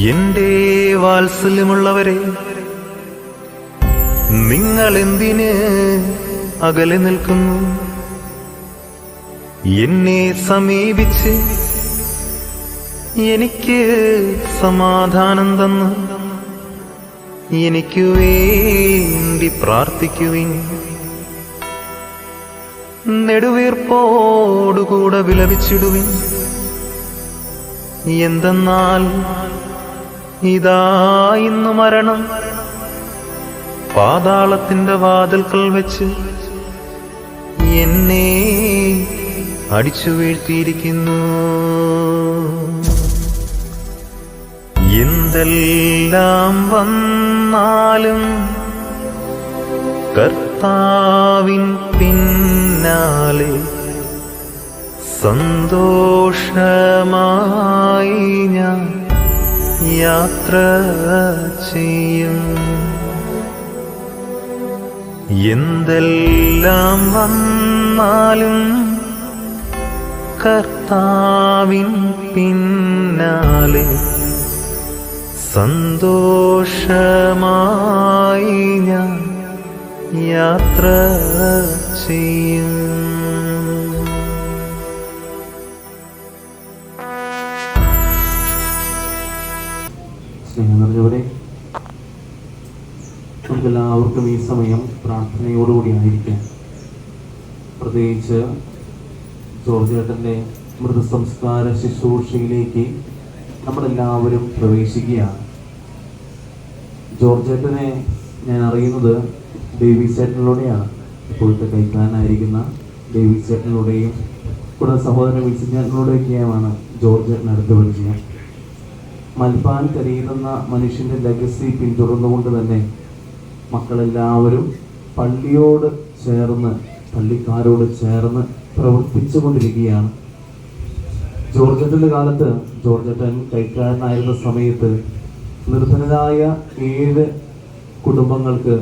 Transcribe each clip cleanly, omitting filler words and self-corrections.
എന്റെ വാത്സല്യമുള്ളവരെ, നിങ്ങൾ എന്തിന് അകലെ നിൽക്കുന്നു? എന്നെ സമീപിച്ച് എനിക്ക് സമാധാനം തന്ന് എനിക്ക് വേണ്ടി പ്രാർത്ഥിക്കുവിൻ. നെടുവീർപ്പോടുകൂടെ വിലപിച്ചിടുവിൻ. എന്തെന്നാൽ ഇതാ ഇന്ന് മരണം പാതാളത്തിന്റെ വാതിൽക്കൽ വെച്ച് എന്നെ അടിച്ചു വീഴ്ത്തിയിരിക്കുന്നു. എന്തെല്ലാം വന്നാലും കർത്താവിൻ പിന്നാലെ സന്തോഷമായി ഞാൻ യാത്ര ചെയ്യും. എന്തെല്ലാം വന്നാലും കർത്താവിൻ പിന്നാലെ സന്തോഷമായി ഞാൻ യാത്ര ചെയ്യും. സ്നേഹം നിറഞ്ഞവരെ, നമുക്കെല്ലാവർക്കും ഈ സമയം പ്രാർത്ഥനയോടുകൂടി ആയിരിക്കാം. പ്രത്യേകിച്ച് ജോർജ് ചേട്ടൻ്റെ മൃതസംസ്കാര ശുശ്രൂഷയിലേക്ക് നമ്മളെല്ലാവരും പ്രവേശിക്കുകയാണ്. ജോർജ് ചേട്ടനെ ഞാൻ അറിയുന്നത് ഡേവിസ് ചേട്ടനിലൂടെയാണ്. ഇപ്പോഴത്തെ കൈക്കാരനായിരിക്കുന്ന ഡേവിസ് ചേട്ടനിലൂടെയും കൂടെ സഹോദരൻ വിൽസൺ ചേട്ടനിലൂടെയൊക്കെയാണ് ജോർജ് ചേട്ടൻ അടുത്ത് പരിചയം. മൽപ്പാൻ കരയുന്ന മനുഷ്യൻ്റെ ലെഗസി പിന്തുടർന്നുകൊണ്ട് തന്നെ മക്കളെല്ലാവരും പള്ളിയോട് ചേർന്ന്, പള്ളിക്കാരോട് ചേർന്ന് പ്രവർത്തിച്ചു കൊണ്ടിരിക്കുകയാണ്. ജോർജേട്ടൻ്റെ കാലത്ത്, ജോർജേട്ടൻ കൈക്കാരനായിരുന്ന സമയത്ത് നിർധനരായ 7 കുടുംബങ്ങൾക്ക്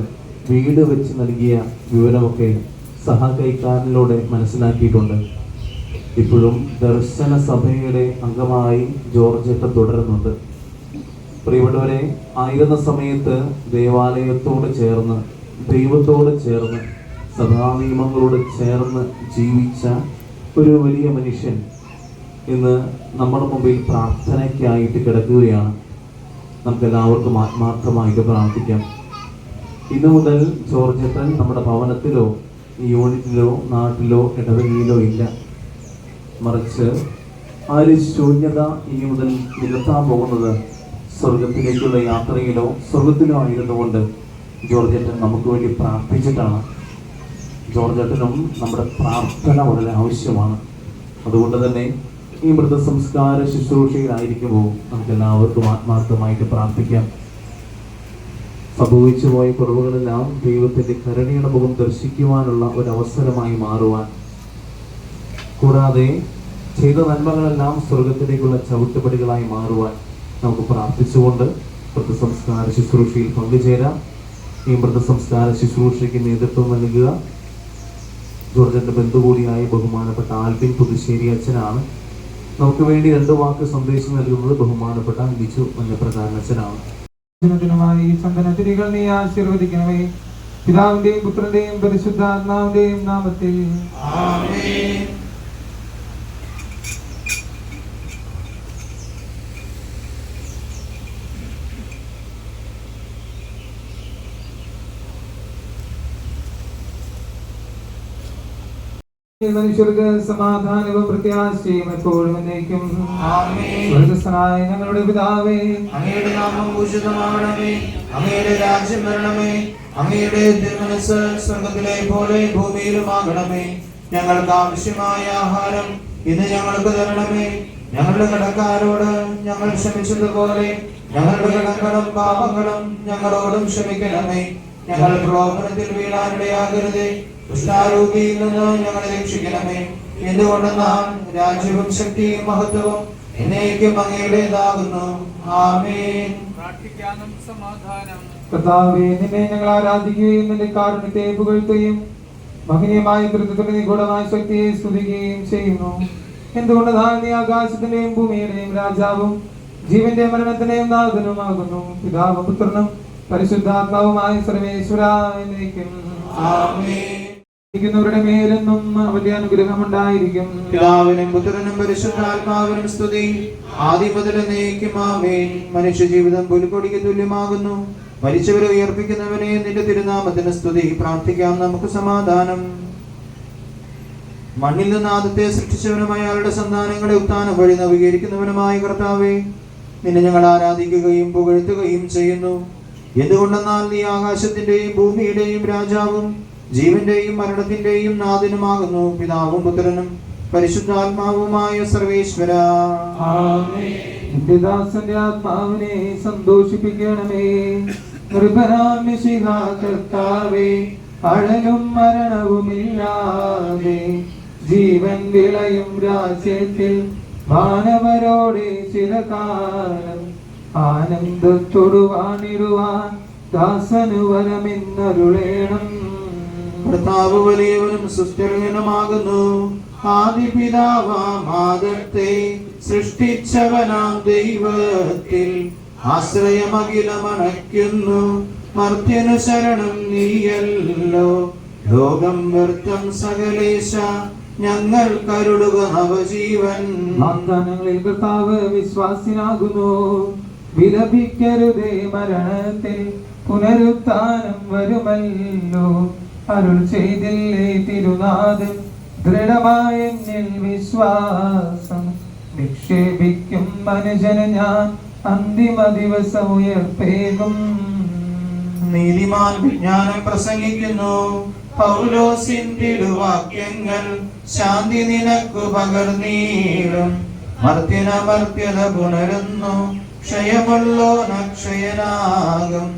വീട് വെച്ച് നൽകിയ വിവരമൊക്കെ സഹകൈക്കാരനിലൂടെ മനസ്സിലാക്കിയിട്ടുണ്ട്. ഇപ്പോഴും ദർശന സഭയുടെ അംഗമായി ജോർജേട്ടൻ തുടരുന്നുണ്ട്. പ്രിയപ്പെട്ടവരെ, ആയിരുന്ന സമയത്ത് ദേവാലയത്തോട് ചേർന്ന്, ദൈവത്തോട് ചേർന്ന്, സഭാനിയമങ്ങളോട് ചേർന്ന് ജീവിച്ച ഒരു വലിയ മനുഷ്യൻ ഇന്ന് നമ്മുടെ മുമ്പിൽ പ്രാർത്ഥനയ്ക്കായിട്ട് കിടക്കുകയാണ്. നമുക്കെല്ലാവർക്കും ആത്മാർത്ഥമായിട്ട് പ്രാർത്ഥിക്കാം. ഇന്നു മുതൽ ജോർജേട്ടൻ നമ്മുടെ ഭവനത്തിലോ ഈ യൂണിറ്റിലോ നാട്ടിലോ ഇടവകയിലോ ഇല്ല. മറിച്ച് ആ ഒരു ശൂന്യത ഇനി മുതൽ നികത്താൻ പോകുന്നത് സ്വർഗത്തിലേക്കുള്ള യാത്രയിലോ സ്വർഗത്തിലോ ആയിരുന്നുകൊണ്ട് ജോർജേട്ടൻ നമുക്ക് വേണ്ടി പ്രാർത്ഥിച്ചിട്ടാണ്. ജോർജേട്ടനും നമ്മുടെ പ്രാർത്ഥന വളരെ ആവശ്യമാണ്. അതുകൊണ്ട് തന്നെ ഈ മൃതസംസ്കാര ശുശ്രൂഷയിലായിരിക്കുമ്പോൾ നമുക്ക് എല്ലാവർക്കും ആത്മാർത്ഥമായിട്ട് പ്രാർത്ഥിക്കാം. സംഭവിച്ചു പോയ കുറവുകളെല്ലാം ദൈവത്തിൻ്റെ കരുണയുടെ മുഖം ദർശിക്കുവാനുള്ള ഒരു അവസരമായി മാറുവാൻ, കൂടാതെ ചെയ്ത നന്മകളെല്ലാം സ്വർഗത്തിലേക്കുള്ള ചവിട്ടുപടികളായി മാറുവാൻ നമുക്ക് പ്രാർത്ഥിച്ചുകൊണ്ട് മൃതസംസ്കാര ശുശ്രൂഷയിൽ പങ്കുചേരാം. ഈ മൃതസംസ്കാര ശുശ്രൂഷയ്ക്ക് നേതൃത്വം നൽകുക ജോർജന്റെ ബന്ധു കൂടിയായ ബഹുമാനപ്പെട്ട ആൽബിൻ പുതുശ്ശേരി അച്ഛനാണ്. നമുക്ക് വേണ്ടി 2 വാക്ക് സന്ദേശം നൽകുന്നത് ബഹുമാനപ്പെട്ട ബിജു മഞ്ഞപ്രകാരൻ അച്ഛനാണ്. ചന്ദനത്തിരികൾ നീ ആശീർവദിക്കണമേ. പിതാവിന്റെയും പുത്രന്റെയും പരിശുദ്ധാത്മാവിന്റെയും നാമത്തിൽ ആമേൻ. മനുഷ്യർക്ക് സമാധാനവും പ്രത്യാശയും എപ്പോഴും എന്നേക്കും. സ്വർഗ്ഗസ്ഥനായ ഞങ്ങളുടെ പിതാവേ, അങ്ങയുടെ നാമം പൂജിതമാകണമേ. അങ്ങയുടെ രാജ്യം വരണമേ. അങ്ങയുടെ തിരുമനസ്സ് സ്വർഗ്ഗത്തിലെ പോലെ ഭൂമിയിലുമാകണമേ. ഞങ്ങൾക്ക് ആവശ്യമായ ആഹാരം ഇന്ന് ഞങ്ങൾക്ക് തരണമേ. ഞങ്ങളുടെ കടക്കാരോട് ഞങ്ങൾ ക്ഷമിച്ചതുപോലെ ഞങ്ങളുടെ കടങ്ങളും പാപങ്ങളും ഞങ്ങളോടും ക്ഷമിക്കണമേ. ഞങ്ങൾ പ്രലോഭനത്തിൽ വീഴാനിടയാകരുതേ. ദുഷ്ടാരൂപിയിൽ നിന്ന് ഞങ്ങളെ രക്ഷിക്കണമേ. എന്തുകൊണ്ടെന്നാൽ രാജ്യവും ശക്തിയും മഹത്വവും എന്നേക്കും അങ്ങയുടേതാകുന്നു. ആമേൻ. പ്രാർത്ഥിക്കാനും സമാധാനം. കർത്താവേ, നിന്നെ ഞങ്ങൾ ആരാധിക്കുകയും നിന്റെ കാരുണ്യത്തെ പുകഴ്ത്തുകയും മഹനീയമായ കൃത്യത്തിന് നിഗൂഢമായ ശക്തിയെ സ്തുതിക്കുകയും ചെയ്യുന്നു. എന്തുകൊണ്ടെന്നാൽ നീ ആകാശത്തിന്റെയും ഭൂമിയുടെയും രാജാവും ജീവന്റെ മരണത്തിന്റെയും നാഥനുമാകുന്നു. പിതാവും പുത്രനും പരിശുദ്ധാത്മാവുമായ സർവേശ്വര എന്നേക്കും ആമേൻ. രുടെ മേലെന്നും അവന്റെ അനുഗ്രഹം ഉണ്ടായിരിക്കും. പിതാവിനും പുത്രനും പരിശുദ്ധാത്മാവിനും സ്തുതി, ആദ്യം മുതൽ എന്നേക്കും ആമേൻ. മനുഷ്യ ജീവിതം പുൽക്കൊടിക്ക് തുല്യമാകുന്നു. മരിച്ചവരെ ഉയർപ്പിക്കുന്നവനെ നിന്റെ തിരുനാമത്തിന് സ്തുതി. പ്രാർത്ഥിക്കാം നമുക്ക് സമാധാനം. മണ്ണിൽ നിന്ന് ആദത്തെ സൃഷ്ടിച്ചവനുമായ അയാളുടെ സന്താനങ്ങളെ ഉത്ഥാനം വഴി നവീകരിക്കുന്നവനുമായ കർത്താവേ, നിന്നെ ഞങ്ങൾ ആരാധിക്കുകയും പുകഴ്ത്തുകയും ചെയ്യുന്നു. എന്തുകൊണ്ടെന്നാൽ നീ ആകാശത്തിന്റെയും ഭൂമിയുടെയും രാജാവും ജീവന്റെയും മരണത്തിന്റെയും നാഥനുമാകുന്നു. പിതാവും പുത്രനും പരിശുദ്ധാത്മാവുമായ സർവേശ്വര നിന്റെ ദാസന്റെ ആത്മാവിനെ സന്തോഷിപ്പിക്കണമേ. നിർഭനാം മിശിഹാ കർത്താവേ, അഴലും മരണവുമില്ലാതെ ജീവൻ വിളയും രാജ്യത്തിൽ മാനവരോടെ ചിരകാലം ആനന്ദത്തോടു വാണിടുവാൻ ദാസനു വരമെന്നരുളേണം. കർത്താവ് വലിയവനും സുസ്ഥിരനുമാകുന്നു. ആദിപിതാവാം ആദത്തെ സൃഷ്ടിച്ചവനാം ദൈവത്തിൽ ആശ്രയമഖിലമണയ്ക്കുന്നു. മർത്യനു ശരണം നീയല്ലോ. ലോകം വ്യർത്ഥം സകലേശ, ഞങ്ങൾ കരുളുക നവജീവൻ. വാഗ്ദാനങ്ങളിൽ കർത്താവ് വിശ്വാസിനാകുന്നു. വിലപിക്കരുതേ, മരണത്തിൽ പുനരുത്ഥാനം വരുമല്ലോ. അരുൾ ചെയ്തില്ലേ തിരുനാഥൻ, ദൃഢമായ എന്നിൽ വിശ്വാസം നിക്ഷേപിക്കും മനുഷ്യന് ഞാൻ അന്തിമ ദിവസം ഉയർപ്പേകും. നീതിമാൻ വിജ്ഞാനം പ്രസംഗിക്കുന്നു. പൗലോസിന്റെ വാക്യങ്ങൾ ശാന്തി നിനക്കു പകർന്നീടും. മർത്യനമർത്യത പുണരുന്നു. ക്ഷയമുള്ളോനക്ഷയനാകും.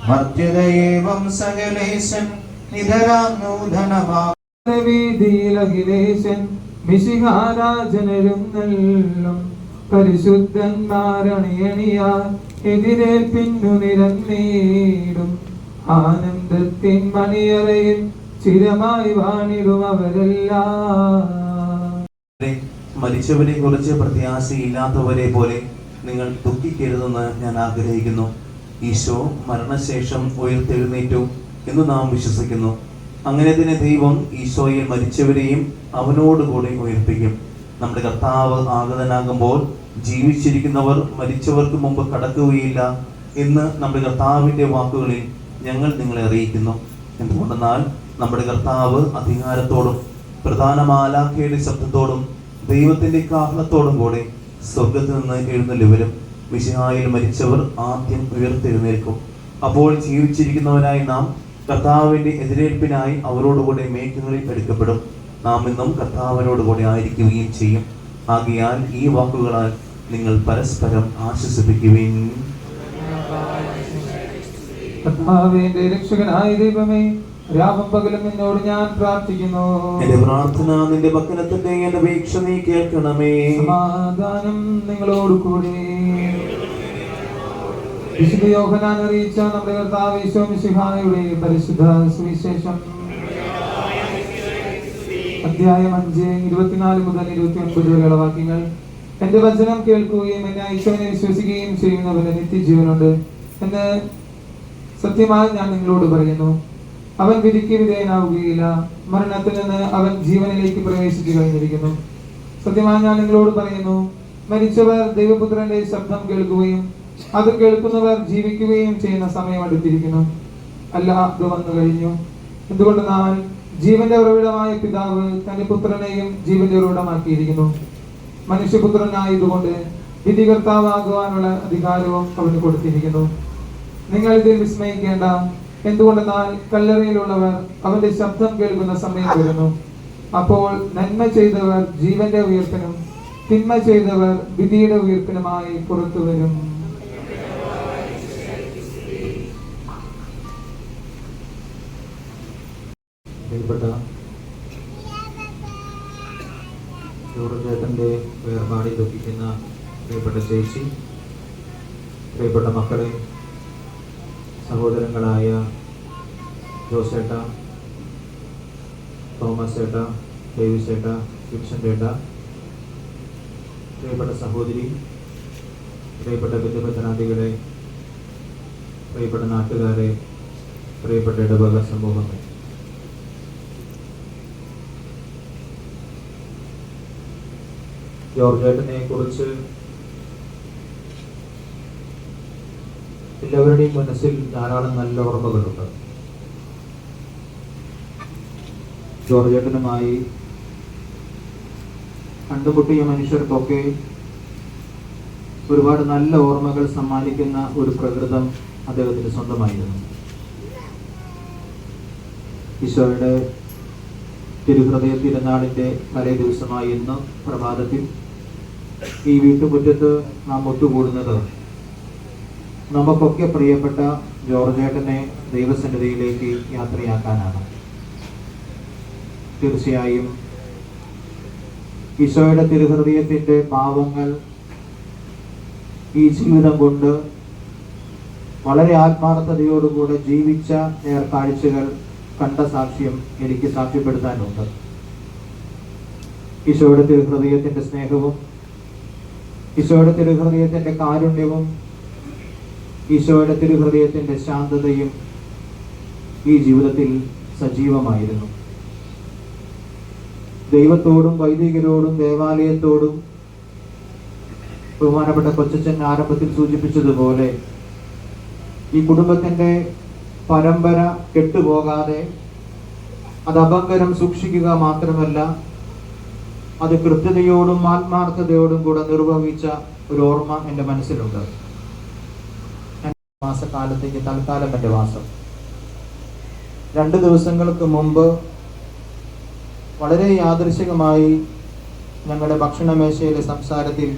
മർത്യതയേവം സകലേശൻ നിധരാം നൂതനമാവിധിയിലഖിലേശൻ മിശിഹാരാജനെഴുന്നള്ളും. പരിശുദ്ധന്മാരണിയണിയാൽ എതിരേൽപ്പിന്നു നിരന്നീടും. ആനന്ദത്തിൻ മണിയറയിൽ ചിരമായി വാണിടും അവരെല്ലാം. മരിച്ചവരെ കുറിച്ച് പ്രത്യാശയില്ലാത്തവരെ പോലെ നിങ്ങൾ ദുഃഖിക്കരുതെന്ന് ഞാൻ ആഗ്രഹിക്കുന്നു. ഈശോ മരണശേഷം ഉയർത്തെഴുന്നേറ്റു എന്ന് നാം വിശ്വസിക്കുന്നു. അങ്ങനെ തന്നെ ദൈവം ഈശോയെ മരിച്ചവരെയും അവനോടുകൂടി ഉയർപ്പിക്കും. നമ്മുടെ കർത്താവ് ആഗതനാകുമ്പോൾ ജീവിച്ചിരിക്കുന്നവർ മരിച്ചവർക്ക് മുമ്പ് കടക്കുകയില്ല എന്ന് നമ്മുടെ കർത്താവിൻ്റെ വാക്കുകളിൽ ഞങ്ങൾ നിങ്ങളെ അറിയിക്കുന്നു. എന്തുകൊണ്ടെന്നാൽ നമ്മുടെ കർത്താവ് അധികാരത്തോടും പ്രധാന മാലാഖയുടെ ശബ്ദത്തോടും ദൈവത്തിൻ്റെ കാഹളത്തോടും കൂടെ സ്വർഗത്തിൽ നിന്ന് എഴുന്നള്ളി വരും. മിശിഹായിൽ മരിച്ചവർ ആദ്യം ഉയർത്തെഴുന്നേൽക്കും. അപ്പോൾ ജീവിച്ചിരിക്കുന്നവരായി നാം കർത്താവിൻ്റെ എതിരേൽപ്പിനായി അവരോടുകൂടെ മേഘങ്ങളിൽ എടുക്കപ്പെടും. നാം ഇന്നും കർത്താവിനോടുകൂടെ ആയിരിക്കുകയും ചെയ്യും. ആകയാൽ ഈ വാക്കുകളാൽ നിങ്ങൾ പരസ്പരം ആശ്വസിപ്പിക്കുവിൻ. കർത്താവിന്റെ രക്ഷകനായ ദൈവമേ, രാവും പകലും നിന്നോട് ഞാൻ പ്രാർത്ഥിക്കുന്നു. എന്റെ പ്രാർത്ഥന നിന്റെ ഭക്തനത്തിന്റെ എന്റെ അപേക്ഷ നീ കേൾക്കണമേ. സമാധാനം നിങ്ങളോട് കൂടെ. വിശുദ്ധ യോഹന്നാൻ അറിയിച്ച നമ്മുടെ കർത്താവ് യേശു മിശിഹായുടെ പരിശുദ്ധ സുവിശേഷം അധ്യായം 5 24 മുതൽ 29 വരെയുള്ള വാക്യങ്ങൾ. എന്റെ വചനം കേൾക്കുകയും എന്നെ അയച്ചവനെ വിശ്വസിക്കുകയും ചെയ്യുന്നവന് നിത്യജീവനുണ്ട് എന്ന് സത്യമായി ഞാൻ നിങ്ങളോട് പറയുന്നു. അവൻ വിധിക്ക് വിധേയനാവുകയില്ല. മരണത്തിൽ നിന്ന് അവൻ ജീവനിലേക്ക് പ്രവേശിച്ചു കഴിഞ്ഞിരിക്കുന്നു. സത്യമായി ഞാൻ നിങ്ങളോട് പറയുന്നു, മരിച്ചവർ ദൈവപുത്രന്റെ ശബ്ദം കേൾക്കുകയും അത് കേൾക്കുന്നവർ ജീവിക്കുകയും ചെയ്യുന്ന സമയം അടുത്തിരിക്കുന്നു. അല്ല, അത് വന്നു കഴിഞ്ഞു. എന്തുകൊണ്ടെന്നാൽ ജീവന്റെ ഉറവിടമായ പിതാവ് തന്റെ പുത്രനെയും ജീവന്റെ ഉറവിടമാക്കിയിരിക്കുന്നു. മനുഷ്യപുത്രനായതുകൊണ്ട് വിധികർത്താവാകുവാനുള്ള അധികാരവും അവന് കൊടുത്തിരിക്കുന്നു. നിങ്ങൾ ഇതിൽ വിസ്മയിക്കേണ്ട. എന്തുകൊണ്ടെന്നാൽ കല്ലറയിലുള്ളവർ അവന്റെ ശബ്ദം കേൾക്കുന്ന സമയം വരുന്നു. അപ്പോൾ നന്മ ചെയ്തവർ ജീവന്റെ ഉയർപ്പിനും തിന്മ ചെയ്തവർ വിധിയുടെ ഉയർപ്പിനുമായി പുറത്തു വരും. പ്രിയപ്പെട്ട ചേട്ടൻ്റെ വേർപാടിൽ ദുഃഖിക്കുന്ന പ്രിയപ്പെട്ട ചേച്ചി, പ്രിയപ്പെട്ട മക്കളെ, സഹോദരങ്ങളായ ജോസേട്ട, തോമസ് ചേട്ട, ഡേവിസ് ചേട്ട, ഗിബ്സൺ ചേട്ട, പ്രിയപ്പെട്ട സഹോദരി, പ്രിയപ്പെട്ട ബന്ധുമിത്രാദികളെ, പ്രിയപ്പെട്ട നാട്ടുകാരെ, പ്രിയപ്പെട്ട ഇടവക സമൂഹങ്ങൾ, ജോർജേട്ടനെ കുറിച്ച് എല്ലാവരുടെയും മനസ്സിൽ ധാരാളം നല്ല ഓർമ്മകളുണ്ട്. ജോർജേട്ടനുമായി കണ്ടുമുട്ടിയ മനുഷ്യർക്കൊക്കെ ഒരുപാട് നല്ല ഓർമ്മകൾ സമ്മാനിക്കുന്ന ഒരു പ്രകൃതം അദ്ദേഹത്തിന് സ്വന്തമായിരുന്നു. ഈശോയുടെ തിരുഹൃദയ തിരുനാളിൻ്റെ തലേ ദിവസമായി ഇന്ന് പ്രഭാതത്തിൽ ഈ വീട്ടുമുറ്റത്ത് നാം ഒത്തുകൂടുന്നത് നമുക്കൊക്കെ പ്രിയപ്പെട്ട ജോർജേട്ടനെ ദൈവസന്നിധിയിലേക്ക് യാത്രയാക്കാനാണ്. തീർച്ചയായും ഈശോയുടെ തിരുഹൃദയത്തിൻ്റെ പാവങ്ങൾ ഈ ജീവിതം കൊണ്ട് വളരെ ആത്മാർത്ഥതയോടുകൂടെ ജീവിച്ച നേർക്കാഴ്ചകൾ കണ്ട സാക്ഷ്യം എനിക്ക് സാക്ഷ്യപ്പെടുത്താനുണ്ട്. ഈശോയുടെ തിരുഹൃദയത്തിൻ്റെ സ്നേഹവും ഈശോയുടെ തിരുഹൃദയത്തിൻ്റെ കാരുണ്യവും ഈശോയുടെ തിരുഹൃദയത്തിൻ്റെ ശാന്തതയും ഈ ജീവിതത്തിൽ സജീവമായിരുന്നു. ദൈവത്തോടും വൈദികരോടും ദേവാലയത്തോടും ബഹുമാനപ്പെട്ട കൊച്ചച്ഛൻ ആരംഭത്തിൽ സൂചിപ്പിച്ചതുപോലെ ഈ കുടുംബത്തിൻ്റെ പരമ്പര കെട്ടുപോകാതെ അത് അഭംഗരം സൂക്ഷിക്കുക മാത്രമല്ല, അത് കൃത്യതയോടും ആത്മാർത്ഥതയോടും കൂടെ നിർവഹിച്ച ഒരു ഓർമ്മ എൻ്റെ മനസ്സിലുണ്ട്. മാസക്കാലത്തേക്ക് തൽക്കാലം എൻ്റെ വാസം 2 ദിവസങ്ങൾക്ക് മുമ്പ് വളരെ യാദൃശികമായി ഞങ്ങളുടെ ഭക്ഷണമേശയിലെ സംസാരത്തിൽ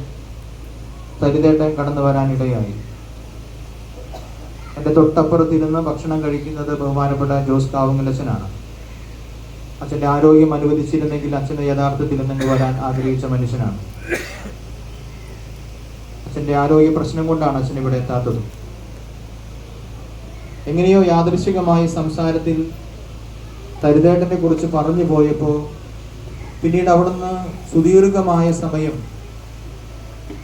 തരിതേട്ടൻ കടന്നു വരാനിടയായി. എൻ്റെ തൊട്ടപ്പുറത്തിരുന്ന് ഭക്ഷണം കഴിക്കുന്നത് ബഹുമാനപ്പെട്ട ജോസ് കാവുങ്ങലച്ഛനാണ്. അച്ഛൻ്റെ ആരോഗ്യം അനുവദിച്ചിരുന്നെങ്കിൽ അച്ഛന് യഥാർത്ഥത്തിൽ ഇന്ന് വരാൻ ആഗ്രഹിച്ച മനുഷ്യനാണ്. അച്ഛൻ്റെ ആരോഗ്യ പ്രശ്നം കൊണ്ടാണ് അച്ഛൻ ഇവിടെ എത്താത്തത്. എങ്ങനെയോ യാദൃശികമായി സംസാരത്തിൽ തരിതേട്ടനെ കുറിച്ച് പറഞ്ഞു പോയപ്പോൾ പിന്നീട് അവിടുന്ന് സുദീർഘമായ സമയം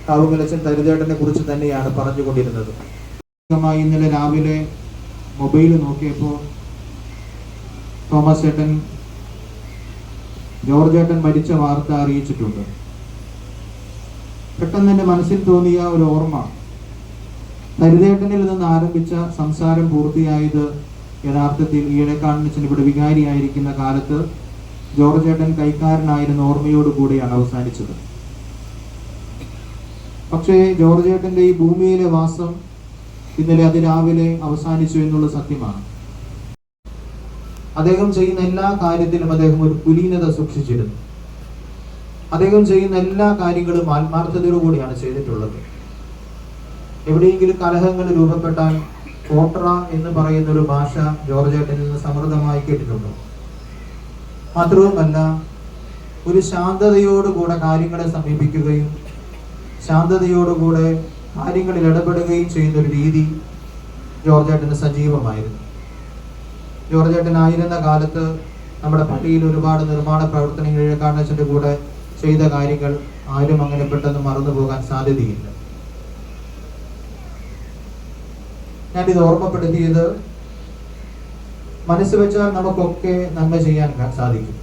കാവുങ്ങലച്ഛൻ തരിതേട്ടനെ കുറിച്ച് തന്നെയാണ് പറഞ്ഞുകൊണ്ടിരുന്നത്. ഇന്നലെ രാവിലെ മൊബൈൽ നോക്കിയപ്പോൾ തോമസ് ചേട്ടൻ ജോർജ് ചേട്ടൻ മരിച്ച വാർത്ത അറിയിച്ചിട്ടുണ്ട്. പെട്ടെന്ന് എൻ്റെ മനസ്സിൽ തോന്നിയ ഒരു ഓർമ്മ, തരിതേട്ടനിൽ നിന്ന് ആരംഭിച്ച സംസാരം പൂർത്തിയായത് യഥാർത്ഥത്തിൽ ഈയിടെക്കാണച്ചൻ ഇവിടെ വികാരിയായിരിക്കുന്ന കാലത്ത് ജോർജ് ചേട്ടൻ കൈക്കാരനായിരുന്ന ഓർമ്മയോടുകൂടിയാണ് അവസാനിച്ചത്. പക്ഷേ ജോർജ് ചേട്ടൻ്റെ ഈ ഭൂമിയിലെ വാസം ഇന്നലെ അതിരാവിലെ അവസാനിച്ചു എന്നുള്ള സത്യമാണ്. അദ്ദേഹം ചെയ്യുന്ന എല്ലാ കാര്യത്തിലും അദ്ദേഹം ഒരു കുലീനത സൂക്ഷിച്ചിരുന്നു. അദ്ദേഹം ചെയ്യുന്ന എല്ലാ കാര്യങ്ങളും ആത്മാർത്ഥതയോടുകൂടിയാണ് ചെയ്തിട്ടുള്ളത്. എവിടെയെങ്കിലും കലഹങ്ങൾ രൂപപ്പെട്ടാൽ കോട്ര എന്ന് പറയുന്ന ഒരു ഭാഷ ജോർജ് ചേട്ടനിൽ നിന്ന് സമൃദ്ധമായി കേട്ടിട്ടുണ്ട്. മാത്രവുമല്ല, ഒരു ശാന്തതയോടുകൂടെ കാര്യങ്ങളെ സമീപിക്കുകയും ശാന്തതയോടുകൂടെ കാര്യങ്ങളിൽ ഇടപെടുകയും ചെയ്യുന്ന ഒരു രീതി ജോർജ് ചേട്ടന് സജീവമായിരുന്നു. ജോർജ് ചേട്ടനായിരുന്ന കാലത്ത് നമ്മുടെ പള്ളിയിൽ ഒരുപാട് നിർമ്മാണ പ്രവർത്തനങ്ങൾ ഇഴക്കാണച്ചൻ്റെ കൂടെ ചെയ്ത കാര്യങ്ങൾ ആരും അങ്ങനെ പെട്ടെന്ന് മറന്നു പോകാൻ സാധ്യതയില്ല. ഞാനിത് ഓർമ്മപ്പെടുത്തിയത് മനസ്സ് വെച്ചാൽ നമുക്കൊക്കെ നന്മ ചെയ്യാൻ സാധിക്കും.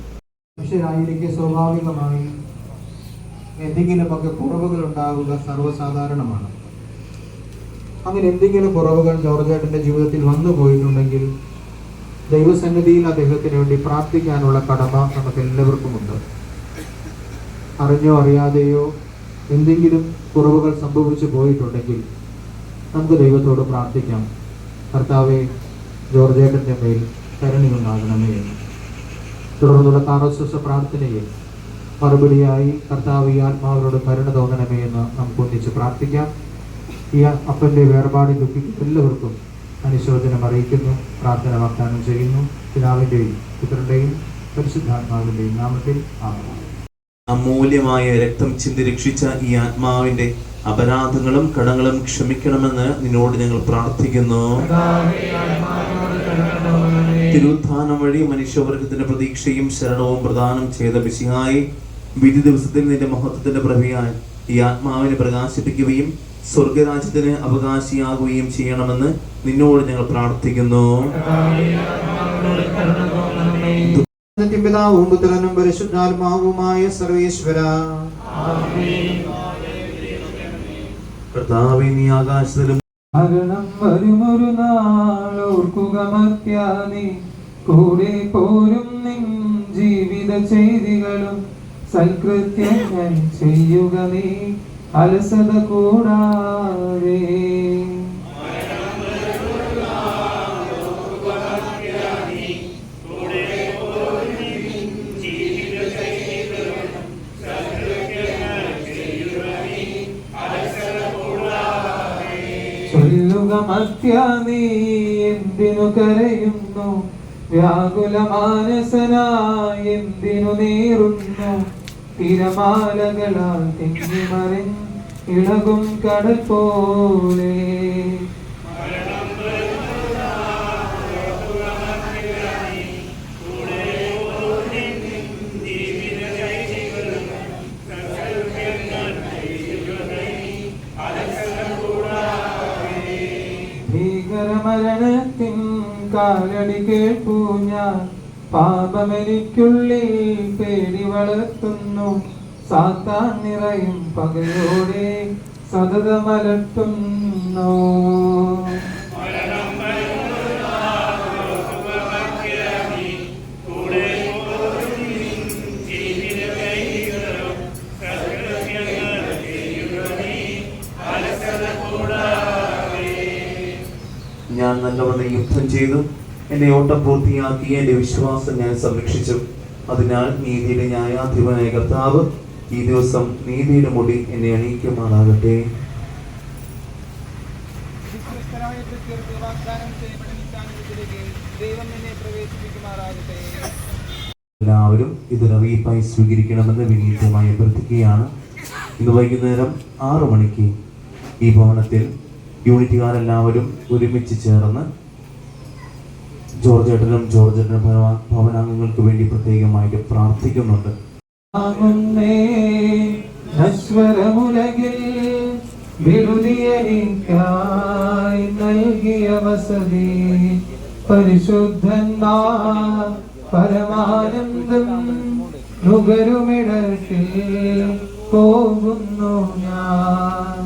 മനുഷ്യരായിരിക്കെ സ്വാഭാവികമായി എന്തെങ്കിലുമൊക്കെ കുറവുകൾ ഉണ്ടാവുക സർവ്വസാധാരണമാണ്. അങ്ങനെ എന്തെങ്കിലും കുറവുകൾ ജോർജ് ചേട്ടൻ്റെ ജീവിതത്തിൽ വന്നു പോയിട്ടുണ്ടെങ്കിൽ ദൈവസന്നിധിയിൽ അദ്ദേഹത്തിന് വേണ്ടി പ്രാർത്ഥിക്കാനുള്ള കടമ നമുക്ക് എല്ലാവർക്കുമുണ്ട്. അറിഞ്ഞോ അറിയാതെയോ എന്തെങ്കിലും കുറവുകൾ സംഭവിച്ചു പോയിട്ടുണ്ടെങ്കിൽ നമുക്ക് ദൈവത്തോട് പ്രാർത്ഥിക്കാം, കർത്താവേ ജോർജ് ചേട്ടൻ്റെ മേൽ കരുണയുണ്ടാകണമേ എന്ന്. തുടർന്നുള്ള കാർശ്വാസ പ്രാർത്ഥനയിൽ മറുപടിയായി കർത്താവ് ഈ ആത്മാവിനോട് കരുണ തോന്നണമേ എന്ന് നമുക്ക് ഒന്നിച്ച് പ്രാർത്ഥിക്കാം. ഈ അപ്പൻ്റെ വേർപാടിൽ ദുഃഖിക്കുന്ന എല്ലാവർക്കും അനുശോചനം അറിയിക്കുന്നു, പ്രാർത്ഥന വാഗ്ദാനം ചെയ്യുന്നു. പിതാവിൻ്റെയും പുത്രൻ്റെയും പരിശുദ്ധാത്മാവിൻ്റെയും നാമത്തിൽ ആമേൻ. അമൂല്യമായ രക്തം ചിന്തി രക്ഷിച്ച ഈ ആത്മാവിന്റെ അപരാധങ്ങളും കടങ്ങളും ക്ഷമിക്കണമെന്ന് നിന്നോട് ഞങ്ങൾ പ്രാർത്ഥിക്കുന്നു. തിരുവുത്ഥാനം വഴി മനുഷ്യവർഗത്തിന്റെ പ്രതീക്ഷയും ശരണവും പ്രദാനം ചെയ്ത മിശിഹായി വിധി ദിവസത്തിൽ നിന്റെ മഹത്വത്തിന്റെ പ്രഭയായി ഈ ആത്മാവിനെ പ്രകാശിപ്പിക്കുകയും സ്വർഗരാജ്യത്തിന് അവകാശിയാകുകയും ചെയ്യണമെന്ന് നിന്നോട് ഞങ്ങൾ പ്രാർത്ഥിക്കുന്നു. പിതാവും പുത്രനും പരിശുദ്ധാത്മാവുമായ സർവേശ്വര, കർത്താവേ, നീ ആകാശത്തിലും മരണം വരുമൊരു നാളോർക്കുക മർത്യാനി, കൂടെ പോരും നിൻ ജീവിത ചെയ്തികളും സൽകൃത്യങ്ങൾ ചെയ്യുക നീ അലസത കൂടാതെ. ചൊല്ലുക മർത്യാനി, എന്തിനു കരയുന്നു? വ്യാകുല മാനസനായി എന്തിനു നേറുന്നു? തിരമാലകളാൽ തിങ്ങിമറിഞ്ഞ് ഇളകും കടൽ പോലെ. ഭീകരമരണത്തിൻ കാലടി കേൾപ്പൂ ഞാൻ, പാപമെനിക്കുള്ളിൽ പേടി വളർത്തുന്നു. സാത്താൻ നിറയും പകയോടെ സതതമലട്ടുന്നു. ഞാൻ നല്ലവണ്ണം യുദ്ധം ചെയ്തു, എന്റെ ഓട്ടം പൂർത്തിയാക്കി, എന്റെ വിശ്വാസം ഞാൻ സംരക്ഷിച്ചു. അതിനാൽ നീതിയുടെ ന്യായാധിപനായ കർത്താവ് ഈ ദിവസം നീതിയുടെ മുടി എന്നെ അണിയിക്കുമാറാകട്ടെ. എല്ലാവരും ഇതൊരറിയിപ്പായി സ്വീകരിക്കണമെന്ന് വിനീതമായി അഭ്യർത്ഥിക്കുകയാണ്. ഇന്ന് വൈകുന്നേരം 6 മണിക്ക് ഈ ഭവനത്തിൽ യൂണിറ്റുകാരെല്ലാവരും ഒരുമിച്ച് ചേർന്ന് ജോർജേട്ടനും ജോർജേട്ടനും ഭവനാംഗങ്ങൾക്ക് വേണ്ടി പ്രത്യേകമായിട്ട് പ്രാർത്ഥിക്കുന്നുണ്ട്. നശ്വരമുലകിൽ വിടുതിയെനിക്കായി നൽകിയ വസതി, പരിശുദ്ധന്മാർ പരമാനന്ദം നുകരുമിടത്തിൽ പോകുന്നു ഞാൻ.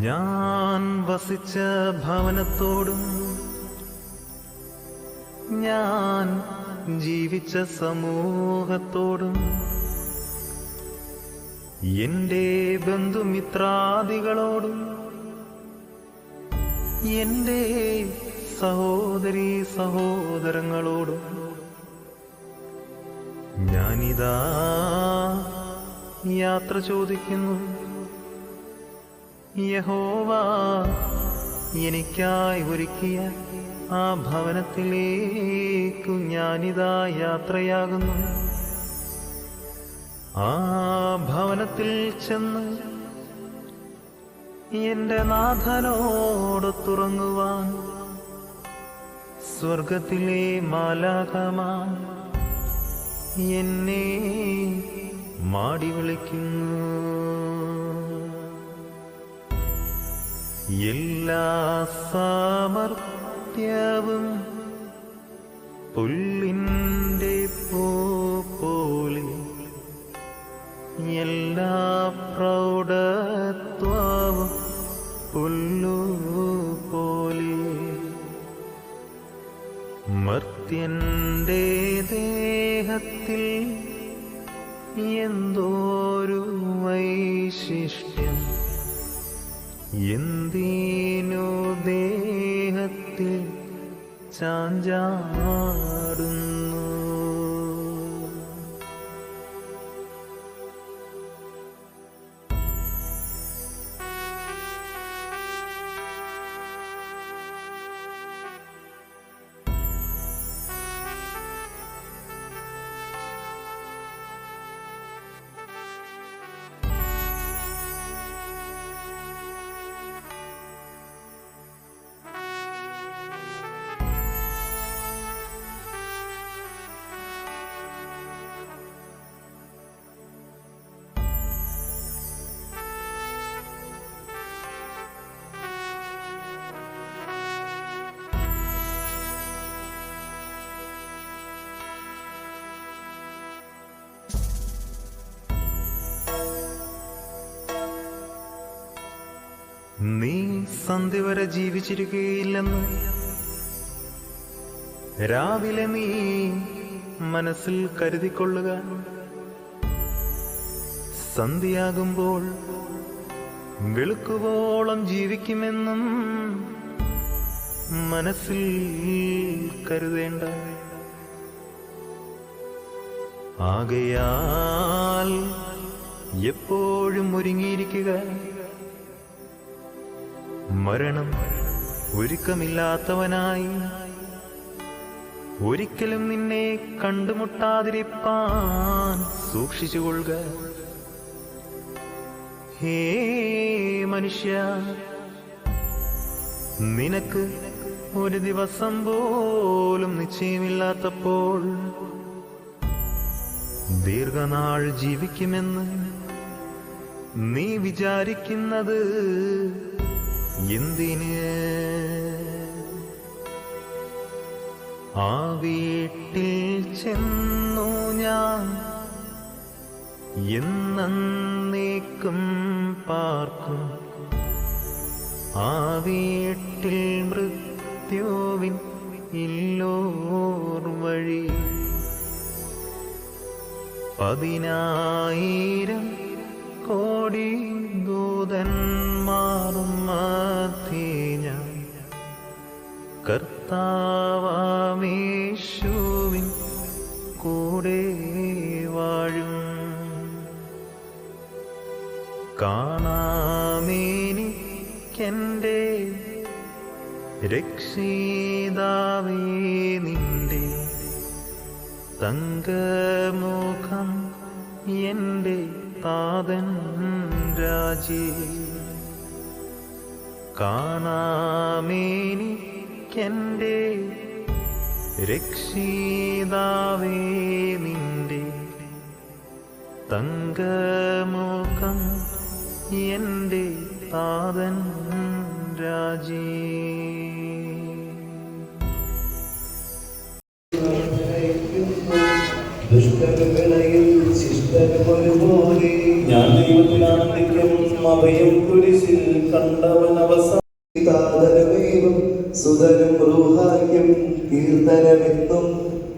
ഞാൻ വസിച്ച ഭവനത്തോടും ഞാൻ ജീവിച്ച സമൂഹത്തോടും എൻ്റെ ബന്ധുമിത്രാദികളോടും എൻ്റെ സഹോദരീ സഹോദരങ്ങളോടും ഞാനിതാ യാത്ര ചോദിക്കുന്നു. യഹോവ എനിക്കായി ഒരുക്കിയ ആ ഭവനത്തിലേക്കു ഞാനിതാ യാത്രയാകുന്നു. ആ ഭവനത്തിൽ ചെന്ന് എന്റെ നാഥനോടൊത്തുറങ്ങുവാൻ സ്വർഗത്തിലെ മാലാഖമാർ എന്നെ മാടി വിളിക്കുന്നു. എല്ലാ സാമർത്ഥ്യവും പുല്ലിൻ്റെ പൂ പോലെ, എല്ലാ പ്രൗഢത്വവും പുല്ലു പോലെ, മർത്യന്റെ ദേഹത്തിൽ എന്തോരു വൈശിഷ്ട്യം, എന്തിനു ദേഹത്തിൽ ചാഞ്ചാടുന്നു. നീ സന്ധ്യ വരെ ജീവിച്ചിരിക്കുകയില്ലെന്ന് രാവിലെ നീ മനസ്സിൽ കരുതിക്കൊള്ളുക. സന്ധ്യയാകുമ്പോൾ വെളുക്കുവോളം ജീവിക്കുമെന്നും മനസ്സിൽ കരുതേണ്ട. ആകയാൽ എപ്പോഴും ഒരുങ്ങിയിരിക്കുക. മരണം ഒരുക്കമില്ലാത്തവനായി ഒരിക്കലും നിന്നെ കണ്ടുമുട്ടാതിരിപ്പാൻ സൂക്ഷിച്ചുകൊള്ളുക. ഹേ മനുഷ്യ, നിനക്ക് ഒരു ദിവസം പോലും നിശ്ചയമില്ലാത്തപ്പോൾ ദീർഘനാൾ ജീവിക്കുമെന്ന് നീ വിചാരിക്കുന്നത് എന്തിന്? ആ വീട്ടിൽ ചെന്നു ഞാൻ എന്നേക്കും പാർക്കും. ആ വീട്ടിൽ മൃത്യുവിൻ ഇല്ലോർ വഴി. 10,000 കോടി ദൂതന്മാരും മധ്യേ ഞാൻ കർത്താവേശുവിൻ കൂടെ വാഴും. കാണാമെനിക്കെൻ്റെ രക്ഷിതാവേ നിന്റെ തങ്കമുഖം എൻ്റെ താതൻ രാജി. കാണാമെനിക്കെൻ്റെ രക്ഷിതാവേ നിന്റെ തങ്കമുഖം എൻ്റെ താതൻ രാജി. ഞാൻ ദൈവത്തിൽ ആനന്ദിക്കും. അഭയം കുരിശിൽ കണ്ടവൻ അവസാനം സുതനും റൂഹായ്ക്കും കീർത്തനമെന്നും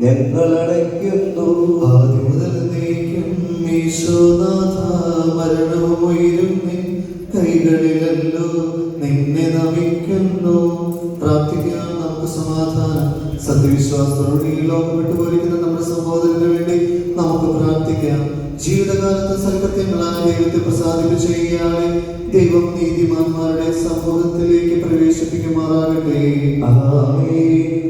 ഞങ്ങൾ അടയ്ക്കുന്നു. ആദ്യം മുതൽ നീക്കും ഈശോനാഥ, മരണവും ഉയരും നിൻ കൈകളിലല്ലോ നിന്നെ നമിക്കുന്നു. പ്രാർത്ഥിക്കാം നമുക്ക് സമാധാനം. സത്യവിശ്വാസത്തോടെ ഈ ലോകം വിട്ടുപോയിരിക്കുന്ന നമ്മുടെ സഹോദരന് വേണ്ടി നമുക്ക് പ്രാർത്ഥിക്കാം. ജീവിതകാലത്ത് സൽകൃത്യങ്ങളായ ദൈവത്തെ പ്രസാദിപ്പിച്ചയാളെ ദൈവം നീതിമാന്മാരുടെ സമൂഹത്തിലേക്ക് പ്രവേശിപ്പിക്കുമാറാകട്ടെ.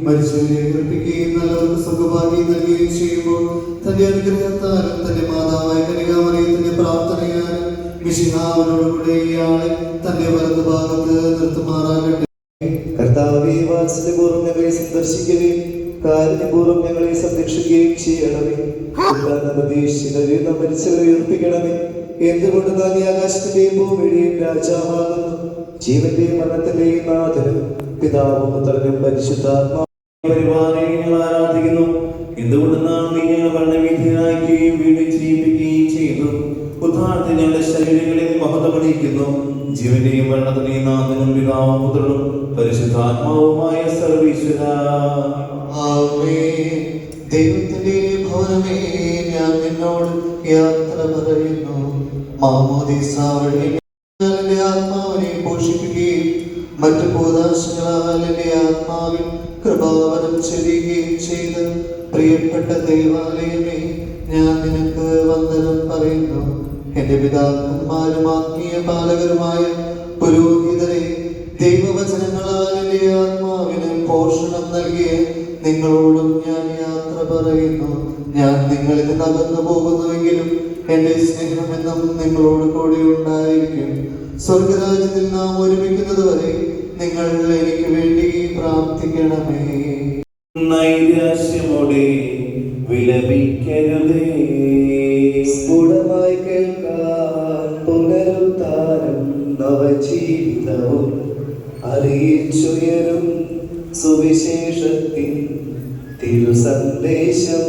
മരിച്ചവരെ ഉയർപ്പിക്കുകയും നല്ലവർക്ക് സുഖഭാഗ്യം നൽകുകയും ചെയ്യുമ്പോൾ തന്റെ അനുഗ്രഹത്താലും തന്റെ മാതാവായ കന്യകാമറിയത്തിന്റെ പ്രാർത്ഥനയാലും മിശിഹാവിനോടുകൂടെ ഇയാളെ തന്റെ വലതുഭാഗത്ത് നിർത്തുമാറാകട്ടെ. കർത്താവേ, വാത്സല്യപൂർവ്വം ഞങ്ങളെ സന്ദർശിക്കുകയും കാരുണ്യപൂർവ്വം ഞങ്ങളെ സംരക്ഷിക്കുകയും ചെയ്യണമേ. മരിച്ചവരെ ഉയർപ്പിക്കണമേ. എന്തുകൊണ്ട് താൻ ആകാശത്തിന്റെയും ഭൂമിയുടെയും രാജാവാകുന്നു. ജീവന്റെയും മരണത്തിന്റെയും നാഥനും പിതാവും പുത്രനും പരിശുദ്ധാത്മാവിനെ ആരാധിക്കുന്നു. എന്തുകൊണ്ടെന്നാൽ നീ ഞങ്ങൾ മരണവിധിയാക്കുകയും വീണ്ടും ജീവിപ്പിക്കുകയും ചെയ്തു. ഉദ്ധാരണത്തിൽ ഞങ്ങളുടെ ശരീരങ്ങളിൽ മഹത്വമണിയിക്കുന്നു. ജീവന്റെയും മരണത്തിന്റെയും നാഥനും പിതാവും പുത്രനും പരിശുദ്ധാത്മാവുമായ സർവീശ്വര. ദൈവത്തിന്റെ ഭവനമേ, ഞാൻ നിന്നോട് യാത്ര പറയുന്നു. മാമോദീസ വഴി എന്റെ ആത്മാവിനെ പോഷിപ്പിക്കുകയും മറ്റു പോദാശങ്ങളാൽ എന്റെ ആത്മാവിൽ കൃപാവനം ചെയ്യുകയും ചെയ്ത പ്രിയപ്പെട്ട ദൈവാലയമേ, ഞാൻ നിനക്ക് വന്ദനം പറയുന്നു. എന്റെ പിതാക്കന്മാരും ആത്മീയ പാലകരുമായ പുരോഹിതരെ, ദൈവവചനങ്ങളാൽ എന്റെ ആത്മാവിന് പോഷണം നൽകിയ നിങ്ങളോടും ഞാൻ യാത്ര പറയുന്നു. ഞാൻ നിങ്ങളിൽ നിന്ന് അകന്നു പോകുന്നുവെങ്കിലും എന്റെ സ്നേഹമെന്നും നിങ്ങളോട് കൂടെ ഉണ്ടായിരിക്കും. സ്വർഗരാജ്യത്തിൽ നാം ഒരുമിക്കുന്നത് വരെ നിങ്ങൾ എനിക്ക് വേണ്ടി പ്രാർത്ഥിക്കണമേ. നൈരാശ്യമോടെ വിലപിക്കരുതേ. സ്ഫുടമായി കേൾക്കാൻ പുനരുദ്ധാരം നവജീവിതവും അറിയിച്ചുയരും സുവിശേഷത്തിൻ തിരുസന്ദേശം.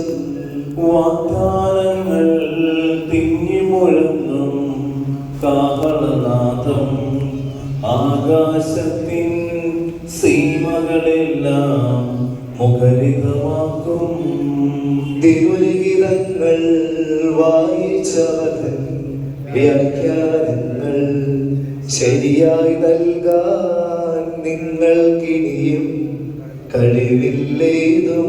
ആകാശത്തിൻ സീമകളെല്ലാം മുഖരിതമാക്കും. തിരുലിഖിതങ്ങൾ വായിച്ചവൻ വ്യാഖ്യാനങ്ങൾ ശരിയായി നൽകാൻ നിങ്ങൾക്കിനിയും കഴിവില്ലേതും.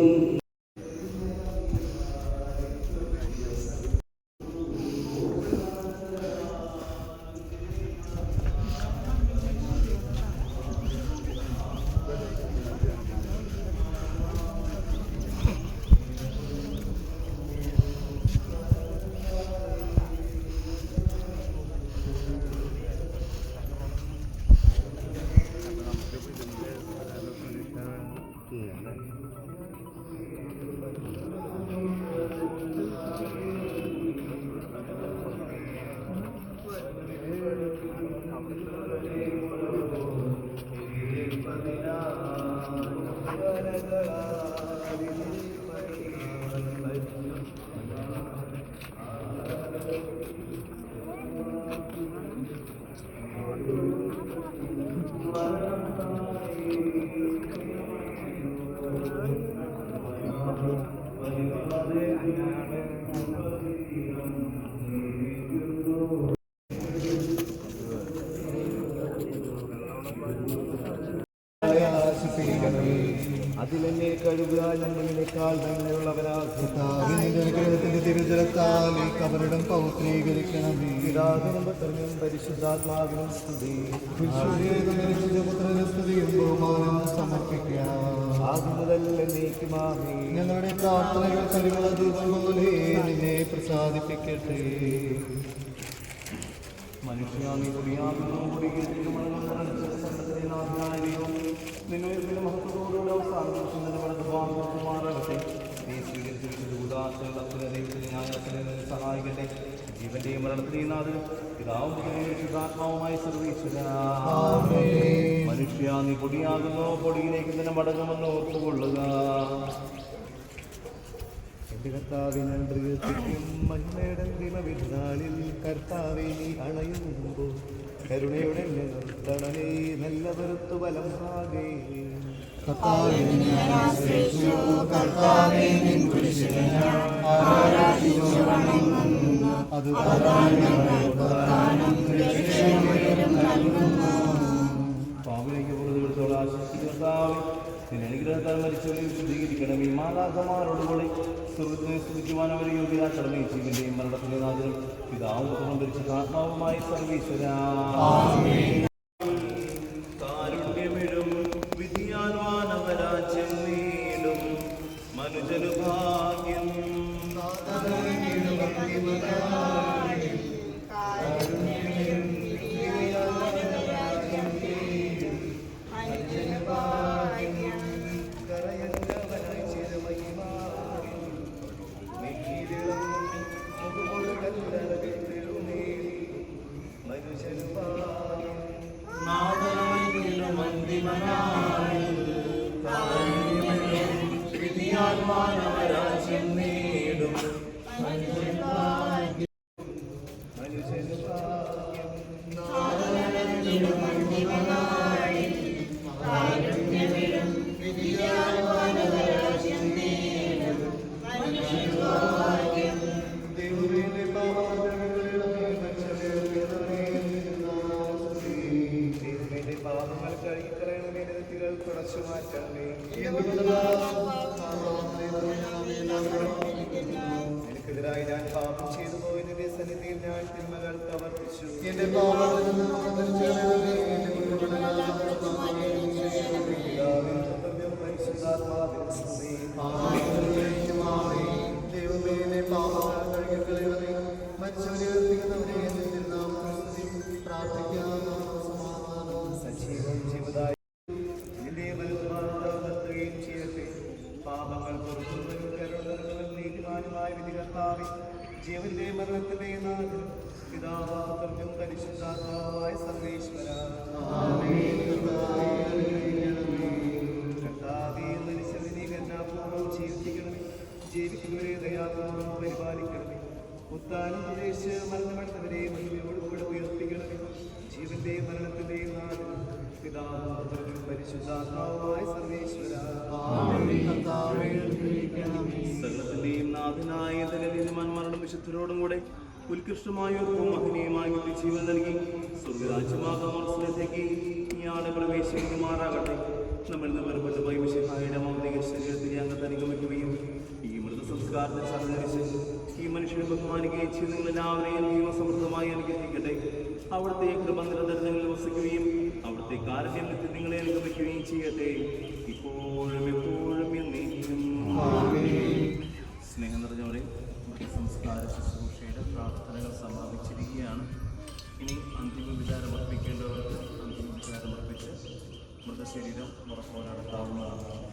അതിലെന്നെ കഴുകുക, ഞങ്ങളിനേക്കാൾ നന്മയുള്ളവരാഗ്രഹത്തിന്റെ തിരുജലത്താൽ ഈ കബറിടം പൗത്രീകരിക്കണമേ. പിതാവിനും പുത്രനും പരിശുദ്ധാത്മാവിനും സ്തുതി. പുത്രന് സ്തുതിയും ബഹുമാനം സമർപ്പിക്കാം. ആദ്യം മുതൽ എന്നേക്കുമാമേ. ഞങ്ങളുടെ പ്രാർത്ഥനകൾ കരിമുള ധൂപം പോലെ നിന്നെ പ്രസാദിപ്പിക്കട്ടെ. മനുഷ്യാമി കുടിയാകുന്നു നിങ്ങളുടെ മഹത്വത്തോടുള്ള അവസാനമാറട്ടെ. നീ സ്വീകരിച്ചിരിക്കുന്ന ദൈവത്തിന് സഹായിക്കട്ടെ. ജീവന്റെയും മരണത്തിന്റെയും നാഥൻ പിതാവും ശുദ്ധാത്മാവുമായി സർവീശ്വര. മനുഷ്യ നീ പൊടിയാകുന്നു, പൊടിയിലേക്ക് തന്നെ മടങ്ങുമെന്ന് ഓർത്തുകൊള്ളുക. എന്റെ കർത്താവെ, ഞാൻ പ്രിയത്തിക്കും മഞ്ഞടന്തിമവിധാലിൽ കർത്താവെ നീ അണയുമ്പോൾ കരുണയുടെ നിർത്തണമേ. നല്ല വെറുത്തു ബലം ഭാഗേ പാപിലേക്ക് പുറത്തുവിടുത്തോളം ആശിക്കുകർത്താവേ, നിന്റെ അനുഗ്രഹത്താൽ മരിച്ചവരെ ശുദ്ധീകരിക്കണമേ. മാതാക്കന്മാരോട് കൂടി സ്വർഗ്ഗത്തിനെ സ്തുതിക്കുവാൻ അവരെ യോഗ്യരാക്കണമേ. ജീവന്റെയും മരണത്തിന്റെ നാഥനും പിതാവും പുത്രനും പരിശുദ്ധാത്മാവുമായി സർവീശ്വരാ. കാരുണ്യമിഴും വിധിയാൽ വാനവരാജ്യം നേടും മനുജനു ഭാഗ്യം. മാനവരാജ്യം നേടും പാപങ്ങൾ കഴുകിക്കളയണമേ. നെറ്റികൾ തുടച്ചു മാറ്റണമേ. നിനക്കെതിരായി ഞാൻ പാപം ചെയ്തു പോയി. നിന്റെ സന്നിധിയിൽ ഞാൻ തിന്മകൾ പ്രവർത്തിച്ചു. എന്റെ സജീവം ജീവതായി നിന്റെ മനസ്സുകയും ചെയ്യട്ടെ. പാപങ്ങൾ പുറത്തുനിന്നും കരുണകളും നീതിമാനുമായ വിധികർത്താവേ, ജീവന്റെ മരണത്തിന്റെ നാഥൻ പിതാവായ പരിശുദ്ധാത്മാവായ സർവേശ്വര. പരിശുദ്ധാത്മാവായ സർവേശ്വര സകലത്തിന്റെയും നാഥനായ നീതിമാന്മാരുടെ വിശുദ്ധരോടും കൂടെ ഉത്കൃഷ്ടമായ മഹനീയമായ ജീവൻ നൽകി സ്വർഗരാജ്യമാകാമത്തേക്ക് ഇയാളെ പ്രവേശിക്കുമാറാകട്ടെ. നമ്മൾ നിന്ന് വേർപെട്ട വൈവിശിഹായുടെ മൗലിക ശരീരത്തിലെ അംഗത്തെ അനുഗമിക്കുകയും ഈ മൃത സംസ്കാരത്തെ സഹകരിച്ച് ഈ മനുഷ്യനെ ബഹുമാനിക്കുകയും ചെയ്ത് നിങ്ങളെല്ലാവരെയും നിയമസമൃദ്ധമായി അനുഗ്രഹിക്കട്ടെ. അവിടുത്തെ കൃപ നിരന്തരങ്ങളിൽ വസിക്കുകയും അവിടുത്തെ കാരുണ്യം നിങ്ങളെ അനുഗമിക്കുകയും ചെയ്യട്ടെ, ഇപ്പോഴും എപ്പോഴും എന്നേക്കും. സ്നേഹം നിറഞ്ഞവരെ, സംസ്കാര ശുശ്രൂഷയുടെ പ്രാർത്ഥനകൾ സമാപിച്ചിരിക്കുകയാണ്. ഇനി അന്തിമ വിചാരം അർപ്പിക്കേണ്ടവർക്ക് അന്തിമ വിചാരം അർപ്പിച്ച് മൃതശരീരം ഉറപ്പോടെ നടത്താവുന്നതാണ്.